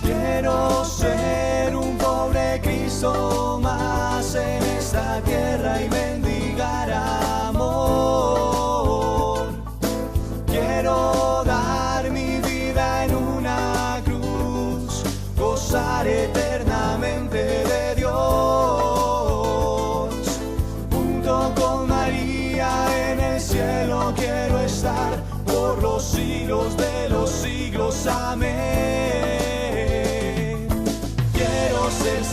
Quiero ser un pobre Cristo más en esta tierra y mendigar amor. Quiero dar mi vida en una cruz, gozar eternamente de Dios. Junto con María en el cielo quiero estar por los siglos de los siglos. Amén. Quiero ser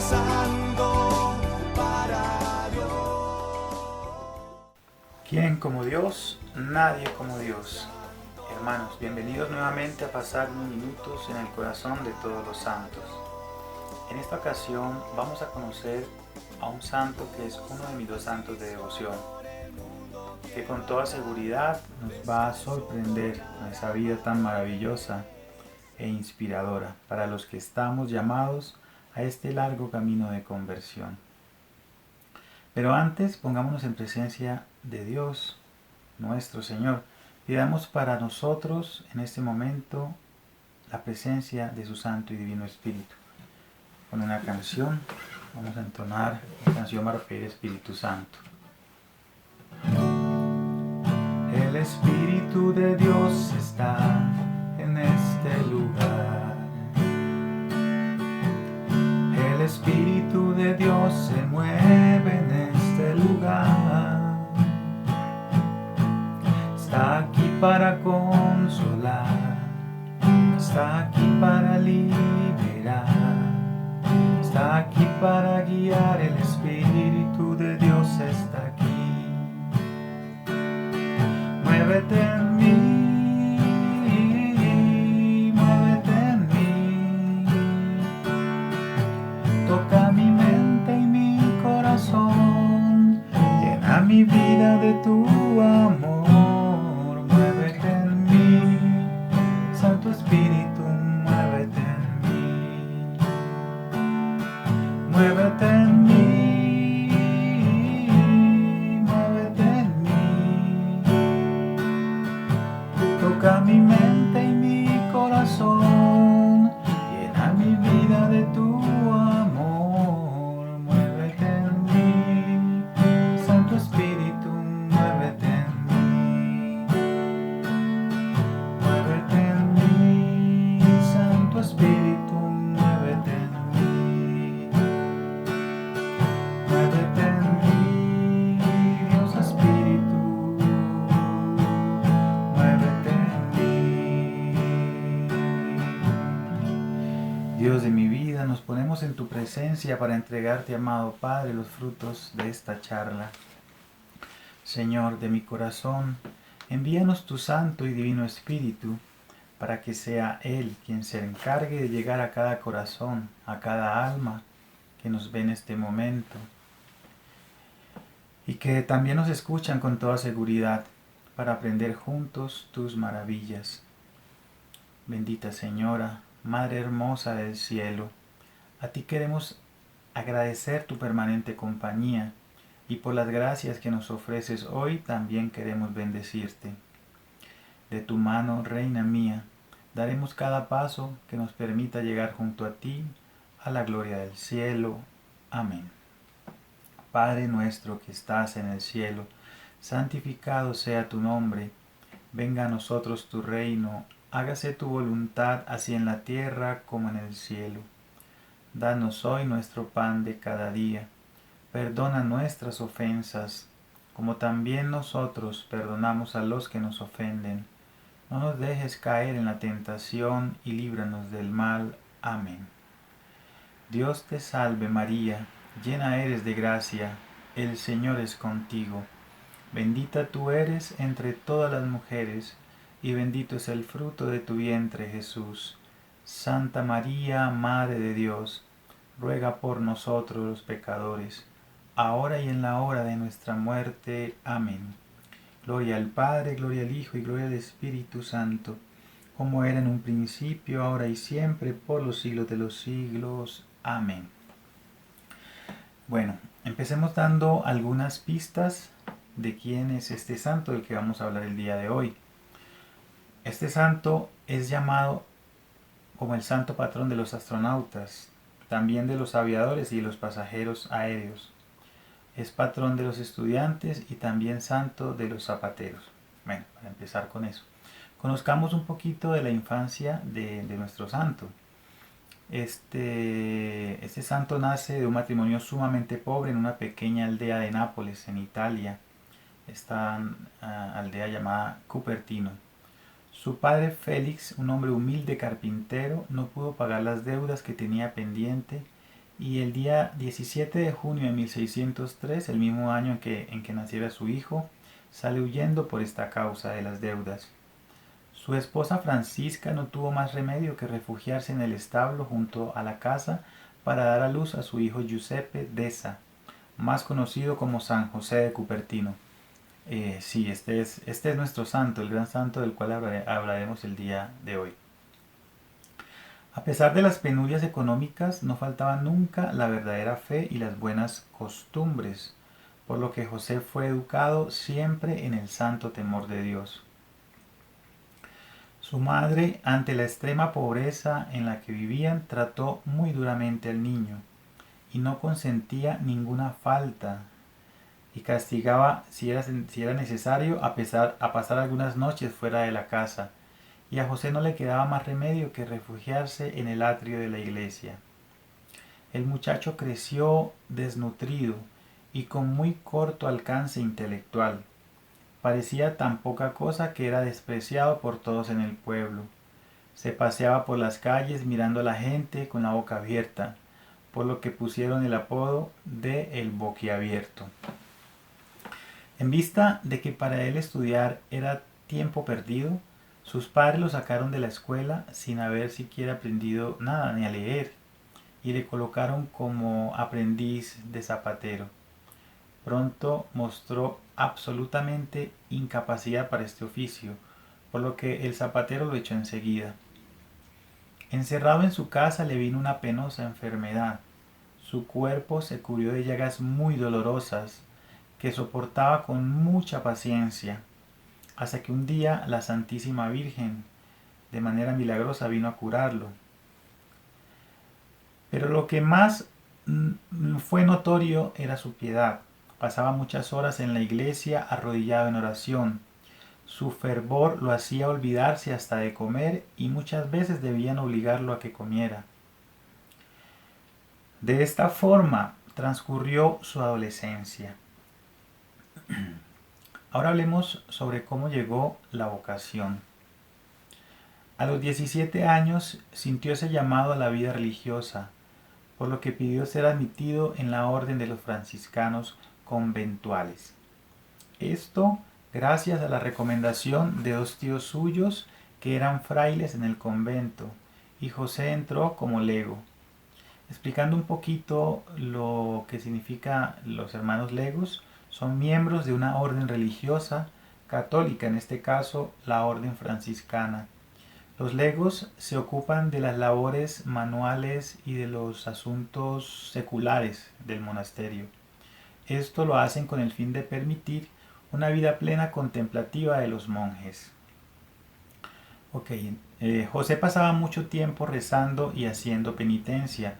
santo para Dios. ¿Quién como Dios? Nadie como Dios. Hermanos, bienvenidos nuevamente a pasar unos minutos en el corazón de todos los santos. En esta ocasión vamos a conocer a un santo que es uno de mis dos santos de devoción, que con toda seguridad nos va a sorprender con esa vida tan maravillosa e inspiradora para los que estamos llamados a este largo camino de conversión. Pero antes pongámonos en presencia de Dios, nuestro Señor. Pidamos para nosotros en este momento la presencia de su Santo y Divino Espíritu. Con una canción, vamos a entonar la canción para pedir Espíritu Santo. El Espíritu de Dios está en este lugar. El Espíritu de Dios se mueve en este lugar. Está aquí para consolar, está aquí para liberar, está aquí para guiar. El Espíritu de Dios está aquí. Muévete en mí, muévete en mí. Toca mi mente y mi corazón, llena mi vida de tu amor. Muévete en mí, Santo Espíritu, muévete en mí. Muévete en mí. Toca mi mente y mi corazón, llena mi vida de tu amor. Muévete en mí, Santo Espíritu, muévete en mí. Muévete en mí, Santo Espíritu, muévete en mí. Muévete en mí, Dios Espíritu. Dios de mi vida, nos ponemos en tu presencia para entregarte, amado Padre, los frutos de esta charla. Señor de mi corazón, envíanos tu Santo y Divino Espíritu, para que sea Él quien se encargue de llegar a cada corazón, a cada alma que nos ve en este momento, y que también nos escuchan con toda seguridad, para aprender juntos tus maravillas. Bendita Señora, Madre hermosa del cielo, a ti queremos agradecer tu permanente compañía, y por las gracias que nos ofreces hoy también queremos bendecirte. De tu mano, Reina mía, daremos cada paso que nos permita llegar junto a ti, a la gloria del cielo. Amén. Padre nuestro que estás en el cielo, santificado sea tu nombre. Venga a nosotros tu reino. Hágase tu voluntad, así en la tierra como en el cielo. Danos hoy nuestro pan de cada día. Perdona nuestras ofensas, como también nosotros perdonamos a los que nos ofenden. No nos dejes caer en la tentación y líbranos del mal. Amén. Dios te salve María, llena eres de gracia, el Señor es contigo. Bendita tú eres entre todas las mujeres, y bendito es el fruto de tu vientre, Jesús. Santa María, Madre de Dios, ruega por nosotros los pecadores, ahora y en la hora de nuestra muerte. Amén. Gloria al Padre, gloria al Hijo y gloria al Espíritu Santo, como era en un principio, ahora y siempre, por los siglos de los siglos. Amén. Bueno, empecemos dando algunas pistas de quién es este santo del que vamos a hablar el día de hoy. Este santo es llamado como el santo patrón de los astronautas, también de los aviadores y de los pasajeros aéreos. Es patrón de los estudiantes y también santo de los zapateros. Bueno, para empezar con eso, conozcamos un poquito de la infancia de nuestro santo. Este santo nace de un matrimonio sumamente pobre en una pequeña aldea de Nápoles, en Italia. Esta aldea llamada Cupertino. Su padre Félix, un hombre humilde carpintero, no pudo pagar las deudas que tenía pendiente y el día 17 de junio de 1603, el mismo año en que naciera su hijo, sale huyendo por esta causa de las deudas. Su esposa Francisca no tuvo más remedio que refugiarse en el establo junto a la casa para dar a luz a su hijo Giuseppe Deza, más conocido como San José de Cupertino. Sí, este es nuestro santo, el gran santo del cual hablaremos el día de hoy. A pesar de las penurias económicas, no faltaba nunca la verdadera fe y las buenas costumbres, por lo que José fue educado siempre en el santo temor de Dios. Su madre, ante la extrema pobreza en la que vivían, trató muy duramente al niño y no consentía ninguna falta y castigaba si era necesario a pasar algunas noches fuera de la casa, y a José no le quedaba más remedio que refugiarse en el atrio de la iglesia. El muchacho creció desnutrido y con muy corto alcance intelectual. Parecía tan poca cosa que era despreciado por todos en el pueblo. Se paseaba por las calles mirando a la gente con la boca abierta, por lo que pusieron el apodo de el boquiabierto. En vista de que para él estudiar era tiempo perdido, sus padres lo sacaron de la escuela sin haber siquiera aprendido nada ni a leer y le colocaron como aprendiz de zapatero. Pronto mostró absolutamente incapacidad para este oficio, por lo que el zapatero lo echó enseguida. Encerrado en su casa le vino una penosa enfermedad. Su cuerpo se cubrió de llagas muy dolorosas, que soportaba con mucha paciencia, hasta que un día la Santísima Virgen, de manera milagrosa, vino a curarlo. Pero lo que más fue notorio era su piedad. Pasaba muchas horas en la iglesia arrodillado en oración. Su fervor lo hacía olvidarse hasta de comer y muchas veces debían obligarlo a que comiera. De esta forma transcurrió su adolescencia. Ahora hablemos sobre cómo llegó la vocación. A los 17 años sintió ese llamado a la vida religiosa, por lo que pidió ser admitido en la orden de los franciscanos conventuales. Esto gracias a la recomendación de dos tíos suyos que eran frailes en el convento, y José entró como lego. Explicando un poquito lo que significa los hermanos legos, son miembros de una orden religiosa católica, en este caso la orden franciscana. Los legos se ocupan de las labores manuales y de los asuntos seculares del monasterio. Esto lo hacen con el fin de permitir una vida plena contemplativa de los monjes. José pasaba mucho tiempo rezando y haciendo penitencia,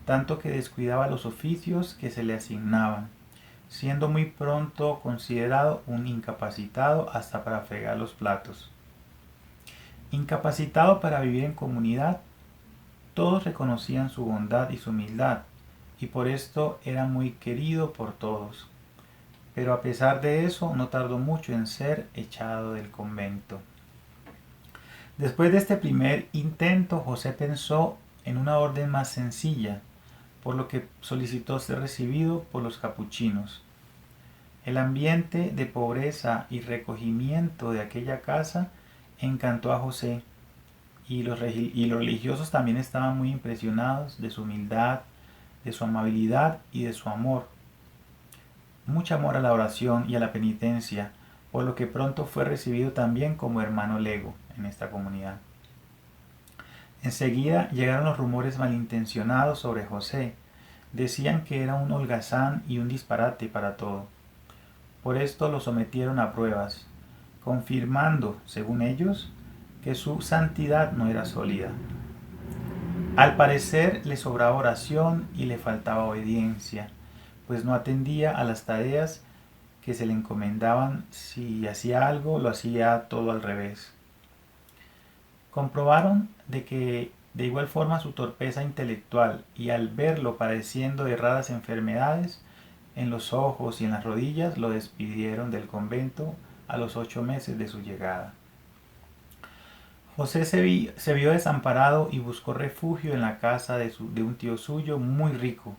tanto que descuidaba los oficios que se le asignaban, siendo muy pronto considerado un incapacitado hasta para fregar los platos. Incapacitado para vivir en comunidad, todos reconocían su bondad y su humildad, y por esto era muy querido por todos. Pero a pesar de eso, no tardó mucho en ser echado del convento. Después de este primer intento, José pensó en una orden más sencilla, por lo que solicitó ser recibido por los capuchinos. El ambiente de pobreza y recogimiento de aquella casa encantó a José, y los religiosos también estaban muy impresionados de su humildad, de su amabilidad y de su amor. Mucho amor a la oración y a la penitencia, por lo que pronto fue recibido también como hermano lego en esta comunidad. Enseguida llegaron los rumores malintencionados sobre José. Decían que era un holgazán y un disparate para todo. Por esto lo sometieron a pruebas, confirmando, según ellos, que su santidad no era sólida. Al parecer le sobraba oración y le faltaba obediencia, pues no atendía a las tareas que se le encomendaban. Si hacía algo, lo hacía todo al revés. Comprobaron de que de igual forma su torpeza intelectual, y al verlo padeciendo de raras enfermedades en los ojos y en las rodillas, lo despidieron del convento a los 8 meses de su llegada. José se vio desamparado y buscó refugio en la casa de un tío suyo muy rico,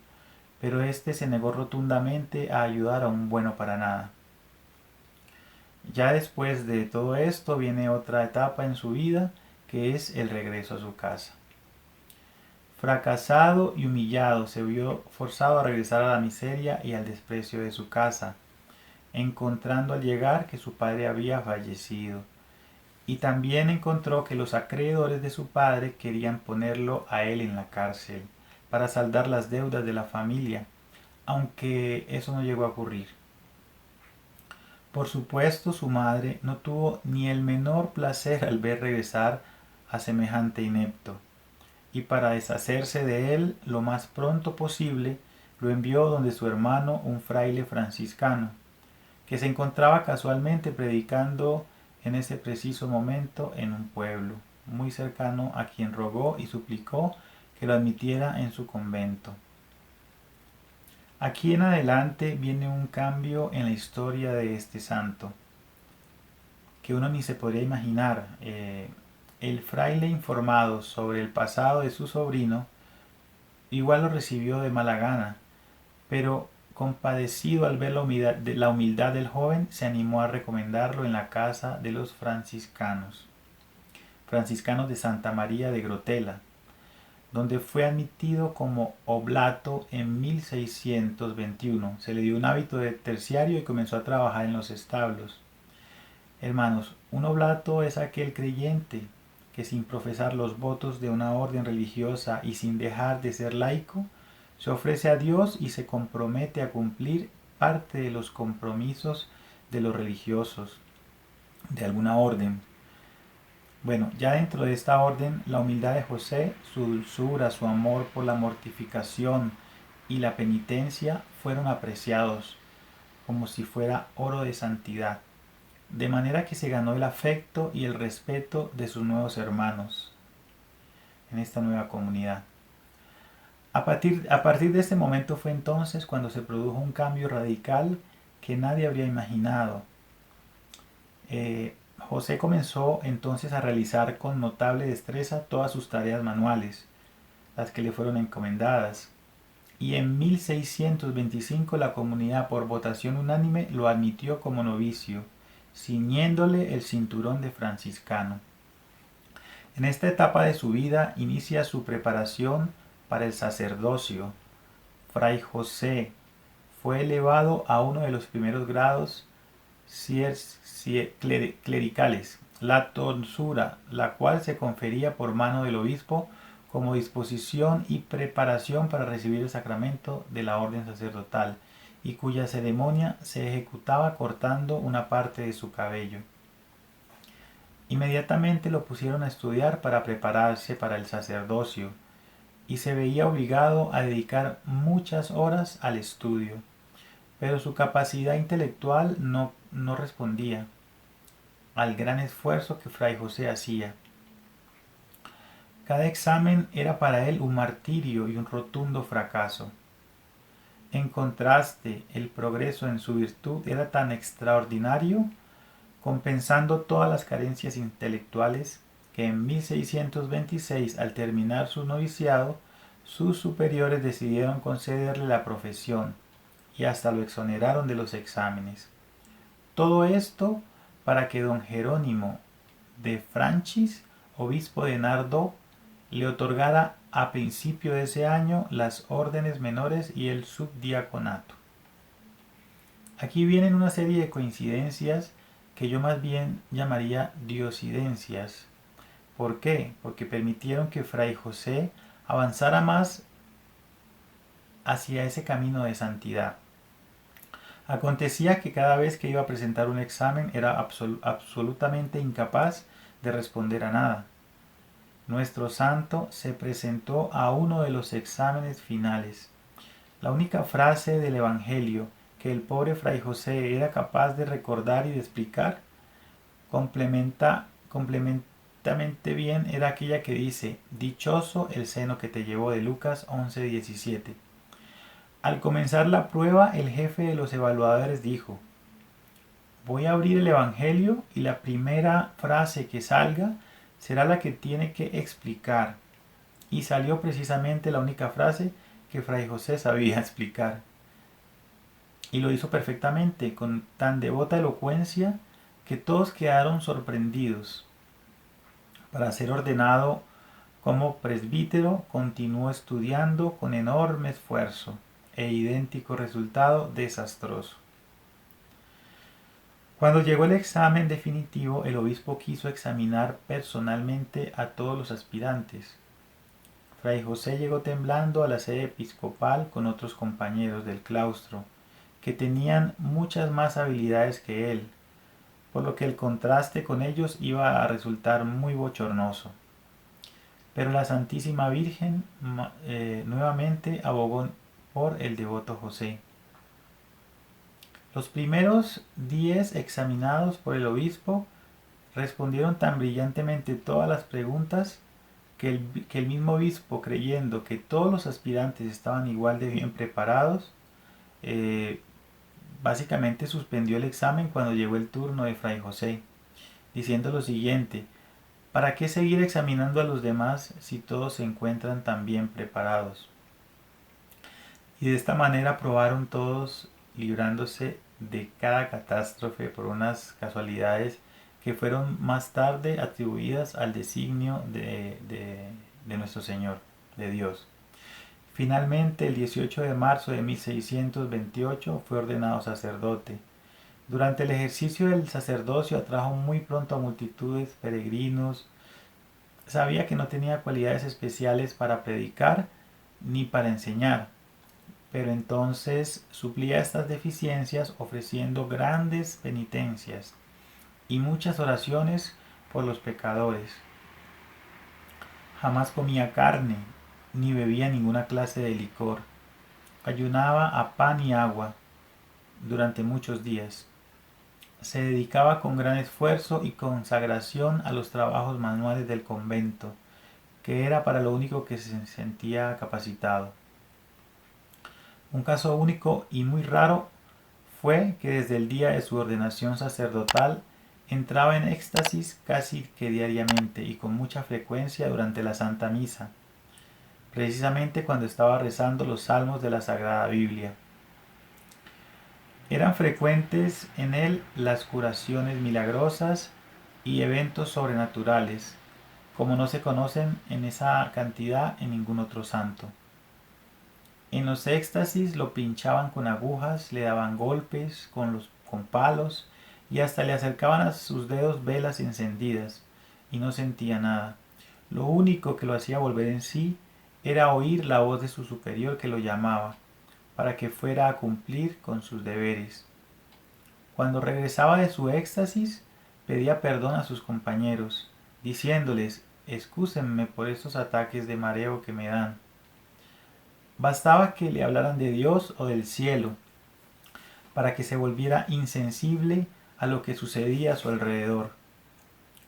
pero éste se negó rotundamente a ayudar a un bueno para nada. Ya después de todo esto viene otra etapa en su vida, que es el regreso a su casa. Fracasado y humillado, se vio forzado a regresar a la miseria y al desprecio de su casa, encontrando al llegar que su padre había fallecido. Y también encontró que los acreedores de su padre querían ponerlo a él en la cárcel para saldar las deudas de la familia, aunque eso no llegó a ocurrir. Por supuesto, su madre no tuvo ni el menor placer al ver regresar a semejante inepto, y para deshacerse de él lo más pronto posible, lo envió donde su hermano, un fraile franciscano, que se encontraba casualmente predicando en ese preciso momento en un pueblo muy cercano, a quien rogó y suplicó que lo admitiera en su convento. Aquí en adelante viene un cambio en la historia de este santo, que uno ni se podría imaginar. El fraile, informado sobre el pasado de su sobrino, igual lo recibió de mala gana, pero compadecido al ver la humildad del joven, se animó a recomendarlo en la casa de los franciscanos de Santa María de Grotela, donde fue admitido como oblato en 1621. Se le dio un hábito de terciario y comenzó a trabajar en los establos. Hermanos, un oblato es aquel creyente que, sin profesar los votos de una orden religiosa y sin dejar de ser laico, se ofrece a Dios y se compromete a cumplir parte de los compromisos de los religiosos de alguna orden. Bueno, ya dentro de esta orden, la humildad de José, su dulzura, su amor por la mortificación y la penitencia fueron apreciados como si fuera oro de santidad, de manera que se ganó el afecto y el respeto de sus nuevos hermanos en esta nueva comunidad. A partir de este momento fue entonces cuando se produjo un cambio radical que nadie habría imaginado. José comenzó entonces a realizar con notable destreza todas sus tareas manuales, las que le fueron encomendadas, y en 1625 la comunidad, por votación unánime, lo admitió como novicio, ciñéndole el cinturón de franciscano. En esta etapa de su vida inicia su preparación para el sacerdocio. Fray José fue elevado a uno de los primeros grados clericales, la tonsura, la cual se confería por mano del obispo como disposición y preparación para recibir el sacramento de la orden sacerdotal, y cuya ceremonia se ejecutaba cortando una parte de su cabello. Inmediatamente lo pusieron a estudiar para prepararse para el sacerdocio, y se veía obligado a dedicar muchas horas al estudio, pero su capacidad intelectual no respondía al gran esfuerzo que Fray José hacía. Cada examen era para él un martirio y un rotundo fracaso. En contraste, el progreso en su virtud era tan extraordinario, compensando todas las carencias intelectuales, que en 1626, al terminar su noviciado, sus superiores decidieron concederle la profesión y hasta lo exoneraron de los exámenes. Todo esto para que don Jerónimo de Franchis, obispo de Nardó, le otorgara a principio de ese año las órdenes menores y el subdiaconato. Aquí vienen una serie de coincidencias que yo más bien llamaría diosidencias. ¿Por qué? Porque permitieron que Fray José avanzara más hacia ese camino de santidad. Acontecía que cada vez que iba a presentar un examen era absolutamente incapaz de responder a nada. Nuestro santo se presentó a uno de los exámenes finales. La única frase del Evangelio que el pobre Fray José era capaz de recordar y de explicar complementamente bien era aquella que dice: dichoso el seno que te llevó, de Lucas 11:17. Al comenzar la prueba, el jefe de los evaluadores dijo: voy a abrir el Evangelio y la primera frase que salga será la que tiene que explicar. Y salió precisamente la única frase que Fray José sabía explicar. Y lo hizo perfectamente, con tan devota elocuencia que todos quedaron sorprendidos. Para ser ordenado como presbítero, continuó estudiando con enorme esfuerzo e idéntico resultado desastroso. Cuando llegó el examen definitivo, el obispo quiso examinar personalmente a todos los aspirantes. Fray José llegó temblando a la sede episcopal con otros compañeros del claustro, que tenían muchas más habilidades que él, por lo que el contraste con ellos iba a resultar muy bochornoso. Pero la Santísima Virgen nuevamente abogó por el devoto José. Los primeros 10 examinados por el obispo respondieron tan brillantemente todas las preguntas que el mismo obispo, creyendo que todos los aspirantes estaban igual de bien preparados, básicamente suspendió el examen cuando llegó el turno de Fray José, diciendo lo siguiente: ¿para qué seguir examinando a los demás si todos se encuentran tan bien preparados? Y de esta manera probaron todos, librándose de cada catástrofe por unas casualidades que fueron más tarde atribuidas al designio de nuestro Señor, de Dios. Finalmente, el 18 de marzo de 1628 fue ordenado sacerdote. Durante el ejercicio del sacerdocio atrajo muy pronto a multitudes, peregrinos. Sabía que no tenía cualidades especiales para predicar ni para enseñar, pero entonces suplía estas deficiencias ofreciendo grandes penitencias y muchas oraciones por los pecadores. Jamás comía carne, ni bebía ninguna clase de licor. Ayunaba a pan y agua durante muchos días. Se dedicaba con gran esfuerzo y consagración a los trabajos manuales del convento, que era para lo único que se sentía capacitado. Un caso único y muy raro fue que desde el día de su ordenación sacerdotal entraba en éxtasis casi que diariamente y con mucha frecuencia durante la Santa Misa, precisamente cuando estaba rezando los salmos de la Sagrada Biblia. Eran frecuentes en él las curaciones milagrosas y eventos sobrenaturales, como no se conocen en esa cantidad en ningún otro santo. En los éxtasis lo pinchaban con agujas, le daban golpes con palos y hasta le acercaban a sus dedos velas encendidas, y no sentía nada. Lo único que lo hacía volver en sí era oír la voz de su superior que lo llamaba, para que fuera a cumplir con sus deberes. Cuando regresaba de su éxtasis, pedía perdón a sus compañeros, diciéndoles: excúsenme por estos ataques de mareo que me dan. Bastaba que le hablaran de Dios o del cielo, para que se volviera insensible a lo que sucedía a su alrededor.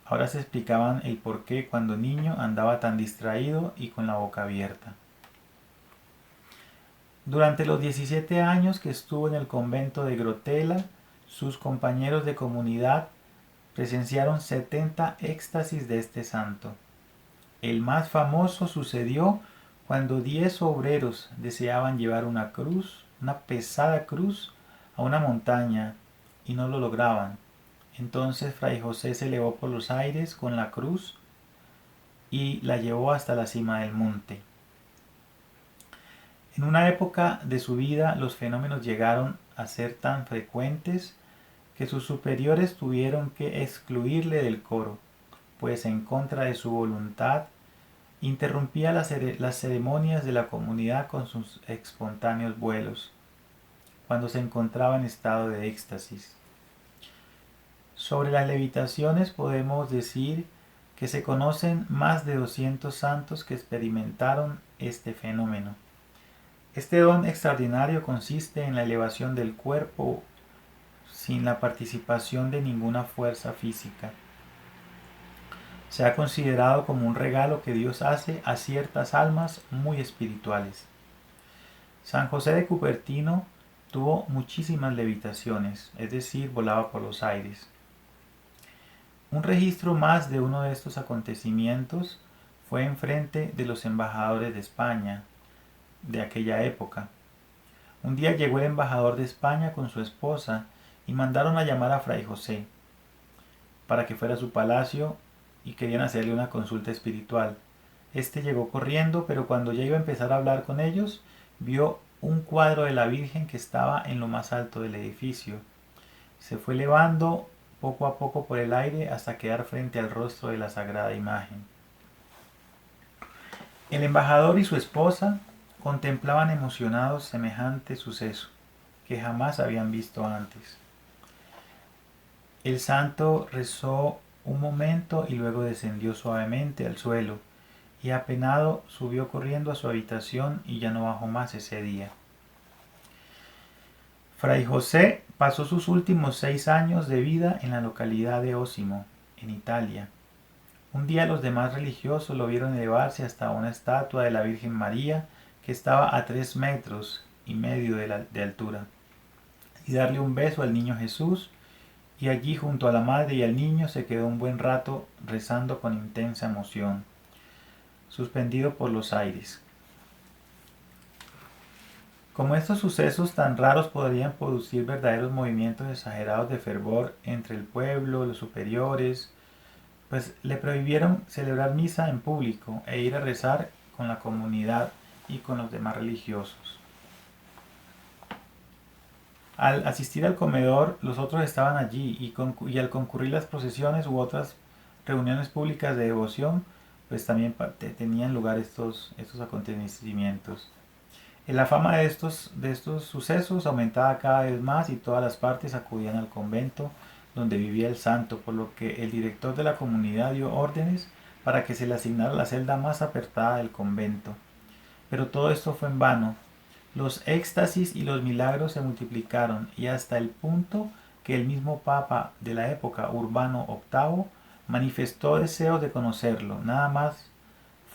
Ahora se explicaban el por qué cuando niño andaba tan distraído y con la boca abierta. Durante los 17 años que estuvo en el convento de Grotela, sus compañeros de comunidad presenciaron 70 éxtasis de este santo. El más famoso sucedió cuando 10 obreros deseaban llevar una pesada cruz, a una montaña y no lo lograban. Entonces Fray José se elevó por los aires con la cruz y la llevó hasta la cima del monte. En una época de su vida los fenómenos llegaron a ser tan frecuentes que sus superiores tuvieron que excluirle del coro, pues en contra de su voluntad interrumpía las ceremonias de la comunidad con sus espontáneos vuelos, cuando se encontraba en estado de éxtasis. Sobre las levitaciones podemos decir que se conocen más de 200 santos que experimentaron este fenómeno. Este don extraordinario consiste en la elevación del cuerpo sin la participación de ninguna fuerza física. Se ha considerado como un regalo que Dios hace a ciertas almas muy espirituales. San José de Cupertino tuvo muchísimas levitaciones, es decir, volaba por los aires. Un registro más de uno de estos acontecimientos fue enfrente de los embajadores de España de aquella época. Un día llegó el embajador de España con su esposa y mandaron a llamar a Fray José para que fuera a su palacio y querían hacerle una consulta espiritual. Este llegó corriendo, pero cuando ya iba a empezar a hablar con ellos, vio un cuadro de la Virgen que estaba en lo más alto del edificio. Se fue elevando poco a poco por el aire hasta quedar frente al rostro de la sagrada imagen. El embajador y su esposa contemplaban emocionados semejante suceso, que jamás habían visto antes. El santo rezó un momento y luego descendió suavemente al suelo, y apenado subió corriendo a su habitación y ya no bajó más ese día. Fray José pasó sus últimos 6 años de vida en la localidad de Osimo, en Italia. Un día los demás religiosos lo vieron elevarse hasta una estatua de la Virgen María que estaba a 3,5 metros de altura, y darle un beso al niño Jesús, y allí junto a la madre y al niño se quedó un buen rato rezando con intensa emoción, suspendido por los aires. Como estos sucesos tan raros podrían producir verdaderos movimientos exagerados de fervor entre el pueblo, los superiores, pues le prohibieron celebrar misa en público e ir a rezar con la comunidad y con los demás religiosos. Al asistir al comedor, los otros estaban allí y al concurrir las procesiones u otras reuniones públicas de devoción, pues también tenían lugar estos acontecimientos. La fama de estos sucesos aumentaba cada vez más y todas las partes acudían al convento donde vivía el santo, por lo que el director de la comunidad dio órdenes para que se le asignara la celda más apertada del convento. Pero todo esto fue en vano. Los éxtasis y los milagros se multiplicaron y hasta el punto que el mismo Papa de la época, Urbano VIII, manifestó deseos de conocerlo. Nada más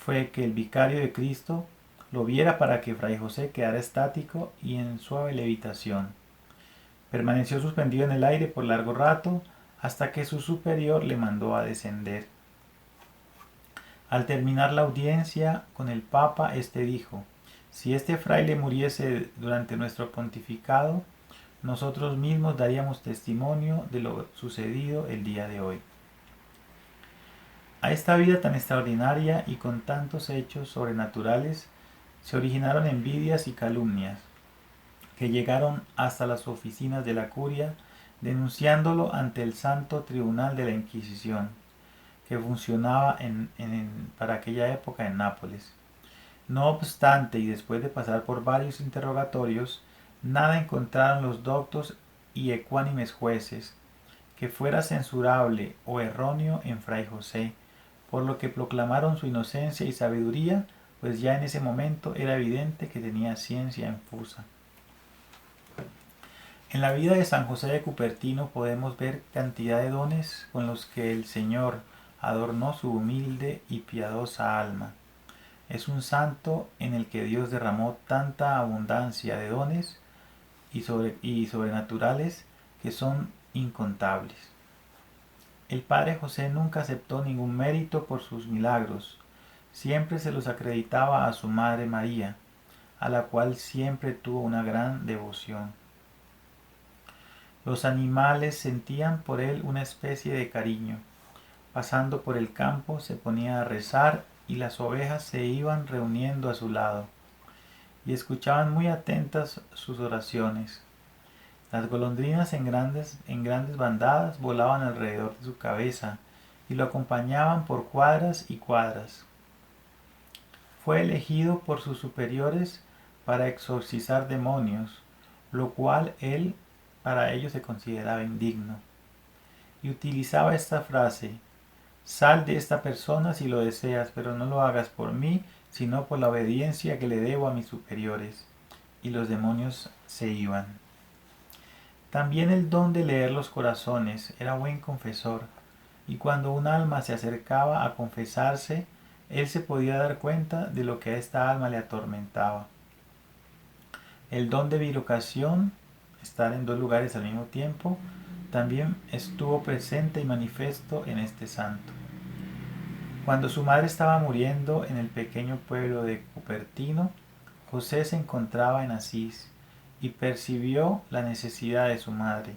fue que el vicario de Cristo lo viera para que Fray José quedara estático y en suave levitación. Permaneció suspendido en el aire por largo rato hasta que su superior le mandó a descender. Al terminar la audiencia con el Papa, éste dijo: si este fraile muriese durante nuestro pontificado, nosotros mismos daríamos testimonio de lo sucedido el día de hoy. A esta vida tan extraordinaria y con tantos hechos sobrenaturales se originaron envidias y calumnias, que llegaron hasta las oficinas de la curia, denunciándolo ante el Santo Tribunal de la Inquisición, que funcionaba para aquella época en Nápoles. No obstante, y después de pasar por varios interrogatorios, nada encontraron los doctos y ecuánimes jueces que fuera censurable o erróneo en Fray José, por lo que proclamaron su inocencia y sabiduría, pues ya en ese momento era evidente que tenía ciencia infusa. En la vida de San José de Cupertino podemos ver cantidad de dones con los que el Señor adornó su humilde y piadosa alma. Es un santo en el que Dios derramó tanta abundancia de dones y sobrenaturales que son incontables. El Padre José nunca aceptó ningún mérito por sus milagros, siempre se los acreditaba a su Madre María, a la cual siempre tuvo una gran devoción. Los animales sentían por él una especie de cariño. Pasando por el campo se ponía a rezar y las ovejas se iban reuniendo a su lado y escuchaban muy atentas sus oraciones. Las golondrinas en grandes bandadas volaban alrededor de su cabeza y lo acompañaban por cuadras y cuadras. Fue elegido por sus superiores para exorcizar demonios, lo cual él para ellos se consideraba indigno, y utilizaba esta frase: Sal de esta persona si lo deseas, pero no lo hagas por mí, sino por la obediencia que le debo a mis superiores. Y los demonios se iban. También el don de leer los corazones, era buen confesor, y cuando un alma se acercaba a confesarse, él se podía dar cuenta de lo que a esta alma le atormentaba. El don de bilocación, estar en dos lugares al mismo tiempo, también estuvo presente y manifiesto en este santo. Cuando su madre estaba muriendo en el pequeño pueblo de Cupertino, José se encontraba en Asís y percibió la necesidad de su madre.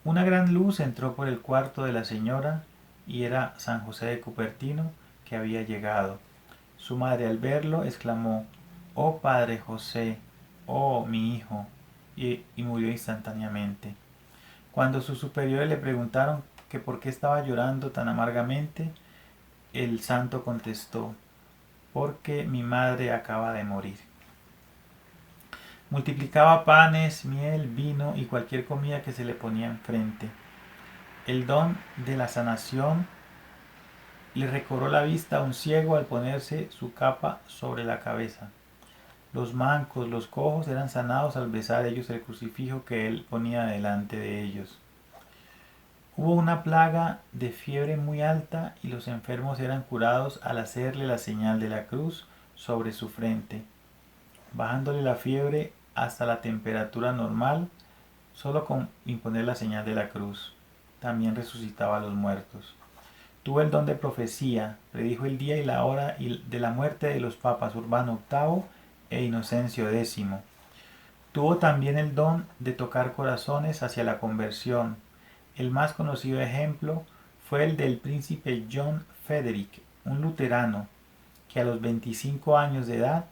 Una gran luz entró por el cuarto de la señora y era San José de Cupertino que había llegado. Su madre al verlo exclamó: «Oh Padre José, oh mi hijo», y murió instantáneamente. Cuando sus superiores le preguntaron que por qué estaba llorando tan amargamente, el santo contestó: «Porque mi madre acaba de morir». Multiplicaba panes, miel, vino y cualquier comida que se le ponía enfrente. El don de la sanación le recobró la vista a un ciego al ponerse su capa sobre la cabeza. Los mancos, los cojos eran sanados al besar ellos el crucifijo que él ponía delante de ellos. Hubo una plaga de fiebre muy alta y los enfermos eran curados al hacerle la señal de la cruz sobre su frente, bajándole la fiebre hasta la temperatura normal solo con imponer la señal de la cruz. También resucitaba a los muertos. Tuvo el don de profecía, predijo el día y la hora de la muerte de los papas Urbano VIII e Inocencio X. Tuvo también el don de tocar corazones hacia la conversión. El más conocido ejemplo fue el del príncipe John Frederick, un luterano, que a los 25 años de edad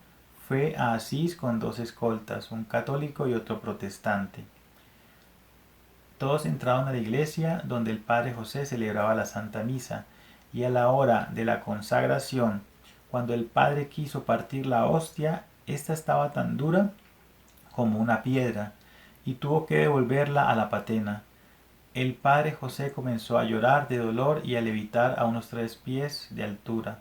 fue a Asís con 2 escoltas, un católico y otro protestante. Todos entraron a la iglesia donde el padre José celebraba la Santa Misa, y a la hora de la consagración, cuando el padre quiso partir la hostia, ésta estaba tan dura como una piedra, y tuvo que devolverla a la patena. El padre José comenzó a llorar de dolor y a levitar a unos 3 pies de altura.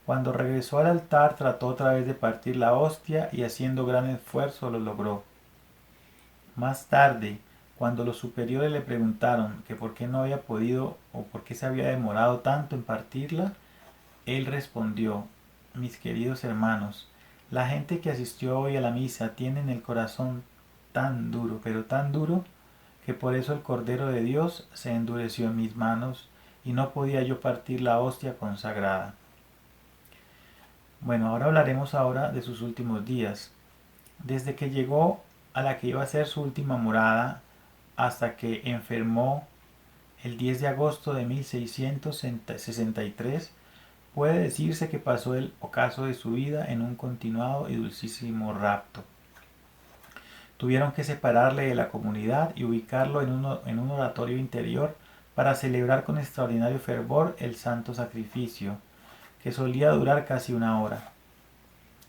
Cuando regresó al altar trató otra vez de partir la hostia y haciendo gran esfuerzo lo logró. Más tarde, cuando los superiores le preguntaron que por qué no había podido o por qué se había demorado tanto en partirla, él respondió: «Mis queridos hermanos, la gente que asistió hoy a la misa tiene en el corazón tan duro, pero tan duro, que por eso el Cordero de Dios se endureció en mis manos y no podía yo partir la hostia consagrada». Bueno, ahora hablaremos de sus últimos días. Desde que llegó a la que iba a ser su última morada hasta que enfermó el 10 de agosto de 1663, puede decirse que pasó el ocaso de su vida en un continuado y dulcísimo rapto. Tuvieron que separarle de la comunidad y ubicarlo en un oratorio interior para celebrar con extraordinario fervor el santo sacrificio, que solía durar casi 1 hora.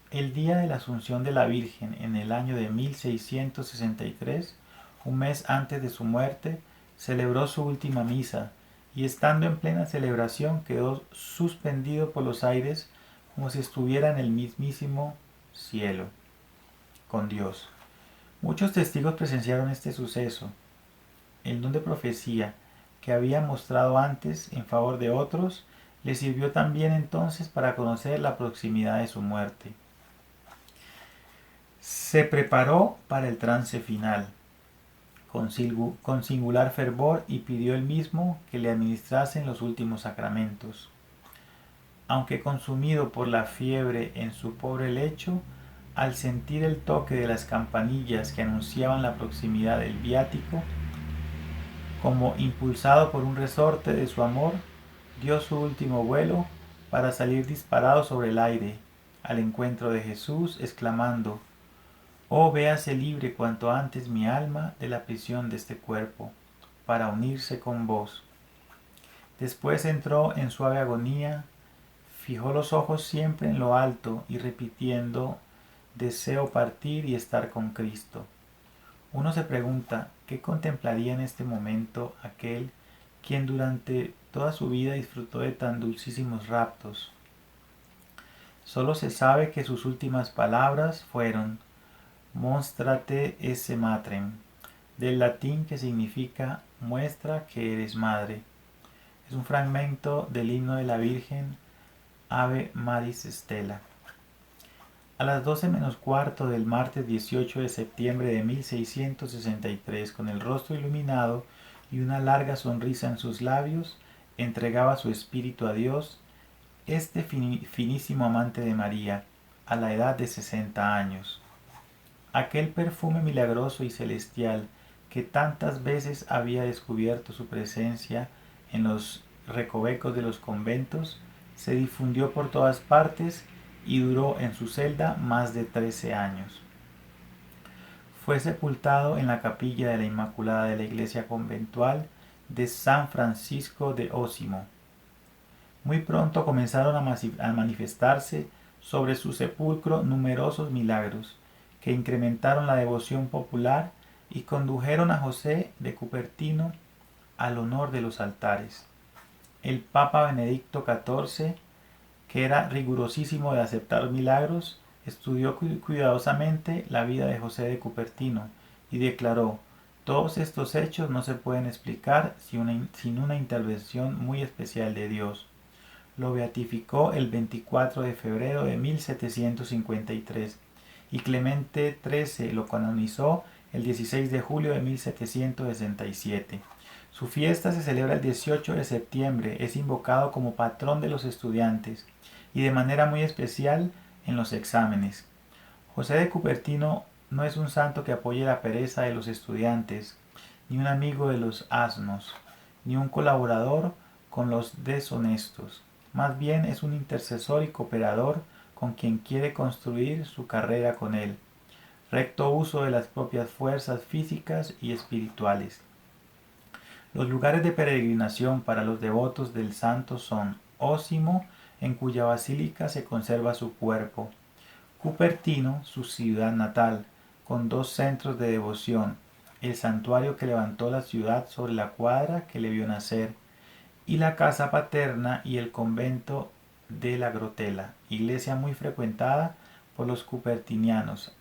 El día de la Asunción de la Virgen, en el año de 1663, un mes antes de su muerte, celebró su última misa, y estando en plena celebración quedó suspendido por los aires como si estuviera en el mismísimo cielo, con Dios. Muchos testigos presenciaron este suceso. El don de profecía que había mostrado antes en favor de otros le sirvió también entonces para conocer la proximidad de su muerte. Se preparó para el trance final con singular fervor y pidió él mismo que le administrasen los últimos sacramentos. Aunque consumido por la fiebre en su pobre lecho, al sentir el toque de las campanillas que anunciaban la proximidad del viático, como impulsado por un resorte de su amor, dio su último vuelo para salir disparado sobre el aire al encuentro de Jesús, exclamando: «Oh, véase libre cuanto antes mi alma de la prisión de este cuerpo, para unirse con vos». Después entró en suave agonía, fijó los ojos siempre en lo alto y repitiendo: «Deseo partir y estar con Cristo». Uno se pregunta, ¿qué contemplaría en este momento aquel quien durante toda su vida disfrutó de tan dulcísimos raptos. Solo se sabe que sus últimas palabras fueron «Monstrate esse matrem», del latín que significa «muestra que eres madre». Es un fragmento del himno de la Virgen Ave Maris Stella. A las 12 menos cuarto del martes 18 de septiembre de 1663, con el rostro iluminado y una larga sonrisa en sus labios, entregaba su espíritu a Dios, este finísimo amante de María, a la edad de 60 años. Aquel perfume milagroso y celestial que tantas veces había descubierto su presencia en los recovecos de los conventos, se difundió por todas partes y duró en su celda más de 13 años. Fue sepultado en la capilla de la Inmaculada de la iglesia conventual de San Francisco de Osimo. Muy pronto comenzaron a manifestarse sobre su sepulcro numerosos milagros que incrementaron la devoción popular y condujeron a José de Cupertino al honor de los altares. El Papa Benedicto XIV, que era rigurosísimo de aceptar milagros, estudió cuidadosamente la vida de José de Cupertino y declaró: todos estos hechos no se pueden explicar sin una intervención muy especial de Dios. Lo beatificó el 24 de febrero de 1753 y Clemente XIII lo canonizó el 16 de julio de 1767. Su fiesta se celebra el 18 de septiembre, es invocado como patrón de los estudiantes y de manera muy especial en los exámenes. José de Cupertino no es un santo que apoye la pereza de los estudiantes, ni un amigo de los asnos, ni un colaborador con los deshonestos. Más bien es un intercesor y cooperador con quien quiere construir su carrera con él. Recto uso de las propias fuerzas físicas y espirituales. Los lugares de peregrinación para los devotos del santo son Osimo, en cuya basílica se conserva su cuerpo; Cupertino, su ciudad natal, con 2 centros de devoción: el santuario que levantó la ciudad sobre la cuadra que le vio nacer, y la casa paterna y el convento de la Grotela, iglesia muy frecuentada por los cupertinianos.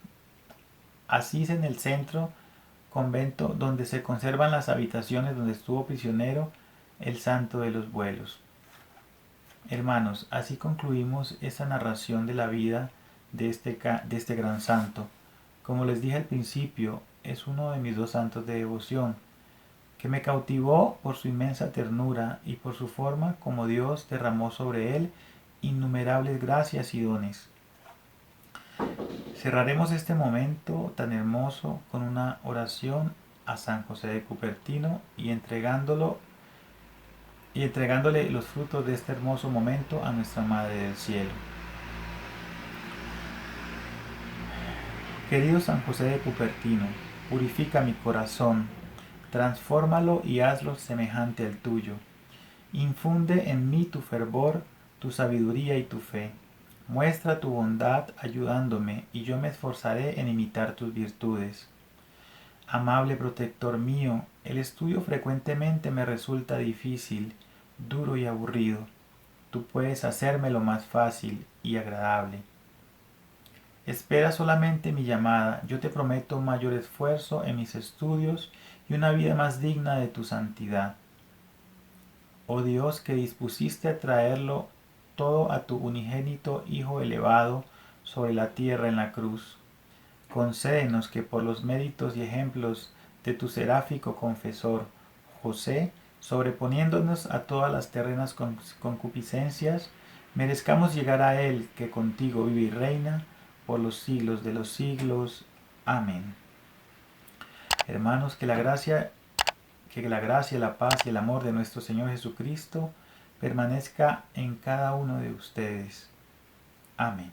Asís en el centro, convento donde se conservan las habitaciones donde estuvo prisionero el santo de los vuelos. Hermanos, así concluimos esta narración de la vida de este gran santo. Como les dije al principio, es uno de mis 2 santos de devoción, que me cautivó por su inmensa ternura y por su forma como Dios derramó sobre él innumerables gracias y dones. Cerraremos este momento tan hermoso con una oración a San José de Cupertino y entregándole los frutos de este hermoso momento a nuestra Madre del Cielo. Querido San José de Cupertino, purifica mi corazón, transfórmalo y hazlo semejante al tuyo. Infunde en mí tu fervor, tu sabiduría y tu fe. Muestra tu bondad ayudándome y yo me esforzaré en imitar tus virtudes. Amable protector mío, el estudio frecuentemente me resulta difícil, duro y aburrido. Tú puedes hacérmelo más fácil y agradable. Espera solamente mi llamada, yo te prometo un mayor esfuerzo en mis estudios y una vida más digna de tu santidad. Oh Dios, que dispusiste a traerlo todo a tu unigénito Hijo elevado sobre la tierra en la cruz, concédenos que por los méritos y ejemplos de tu seráfico confesor, José, sobreponiéndonos a todas las terrenas concupiscencias, merezcamos llegar a Él, que contigo vive y reina por los siglos de los siglos. Amén. Hermanos, que la gracia, la paz y el amor de nuestro Señor Jesucristo permanezca en cada uno de ustedes. Amén.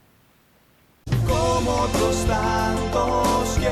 Como otros tantos que